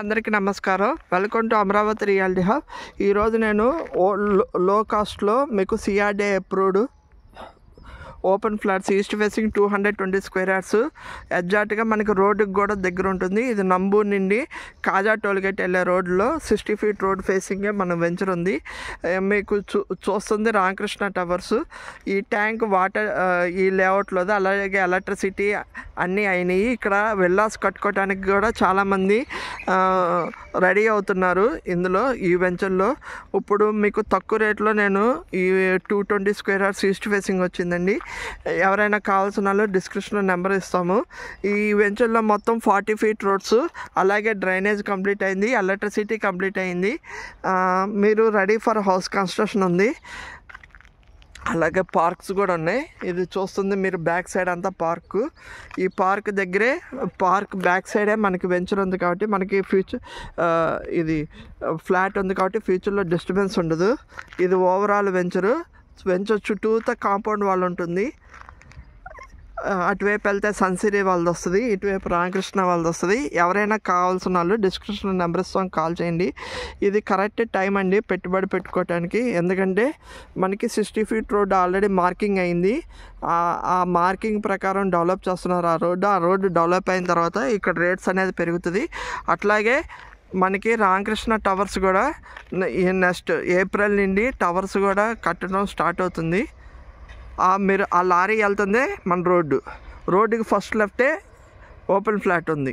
అందరికీ నమస్కారం. Welcome to Amaravati reality hub. ఈరోజు నేను లో కాస్ట్లో మీకు CRDA approved open flats east facing 220 square yards ఎగ్జాక్ట్గా మనకి రోడ్డుకి కూడా దగ్గర ఉంటుంది. ఇది నంబూరు నుండి కాజా టోల్గేట్ వెళ్ళే రోడ్లో 60 ఫీట్ రోడ్ ఫేసింగే మన వెంచర్ ఉంది. మీకు చూస్తుంది రామకృష్ణ టవర్స్. ఈ ట్యాంక్ వాటర్ ఈ లేఅవుట్లో అలాగే ఎలక్ట్రిసిటీ అన్నీ అయినాయి. ఇక్కడ విల్లాస్ కట్టుకోవడానికి కూడా చాలామంది రెడీ అవుతున్నారు ఇందులో ఈ వెంచర్లో. ఇప్పుడు మీకు తక్కువ రేట్లో నేను ఈ 220 స్క్వేర్ యార్డ్స్ ఈస్ట్ ఫేసింగ్ వచ్చిందండి. ఎవరైనా కావాల్సిన వాళ్ళు డిస్క్రిప్షన్లో నెంబర్ ఇస్తాము. ఈ వెంచర్లో మొత్తం 40 ఫీట్ రోడ్స్, అలాగే డ్రైనేజ్ కంప్లీట్ అయింది, ఎలక్ట్రిసిటీ కంప్లీట్ అయింది. మీరు రెడీ ఫర్ హౌస్ కన్స్ట్రక్షన్ ఉంది. అలాగే పార్క్స్ కూడా ఉన్నాయి. ఇది చూస్తుంది మీరు బ్యాక్ సైడ్ అంతా పార్కు. ఈ పార్క్ దగ్గరే పార్క్ బ్యాక్ సైడే మనకి వెంచర్ ఉంది కాబట్టి మనకి ఫ్యూచర్ ఇది ఫ్లాట్ ఉంది కాబట్టి ఫ్యూచర్లో డిస్టర్బెన్స్ ఉండదు. ఇది ఓవరాల్ వెంచర్ చుట్టూతో కాంపౌండ్ వాల్ ఉంటుంది. అటువైపు వెళ్తే సన్సిరీ వాళ్ళది వస్తుంది, ఇటువైపు రామకృష్ణ వాళ్ళది వస్తుంది. ఎవరైనా కావాల్సిన వాళ్ళు డిస్క్రిప్షన్ నెంబర్ ఇస్తాం, కాల్ చేయండి. ఇది కరెక్ట్ టైం అండి పెట్టుబడి పెట్టుకోవటానికి. ఎందుకంటే మనకి 60 ఫీట్ రోడ్ ఆల్రెడీ మార్కింగ్ అయింది. ఆ మార్కింగ్ ప్రకారం డెవలప్ చేస్తున్నారు ఆ రోడ్డు డెవలప్ అయిన తర్వాత ఇక్కడ రేట్స్ అనేది పెరుగుతుంది. అట్లాగే మనకి రామకృష్ణ టవర్స్ కూడా నెక్స్ట్ ఏప్రిల్ నుండి టవర్స్ కూడా కట్టడం స్టార్ట్ అవుతుంది. మీరు ఆ లారీ వెళ్తుంది మన రోడ్డుకి ఫస్ట్ లెఫ్టే ఓపెన్ ఫ్లాట్ ఉంది.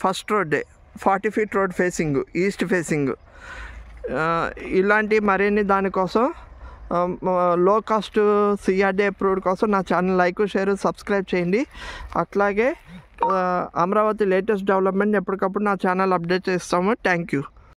ఫస్ట్ రోడ్డే 40 feet road facing east facing. ఇలాంటి మరిన్ని దానికోసం లో కాస్ట్ సిఆర్డే అప్రూవ్డ్ కోసం నా ఛానల్ లైక్ షేర్ సబ్స్క్రైబ్ చేయండి. అట్లాగే అమరావతి లేటెస్ట్ డెవలప్మెంట్ ఎప్పటికప్పుడు నా ఛానల్ అప్డేట్ చేస్తాము. Thank you.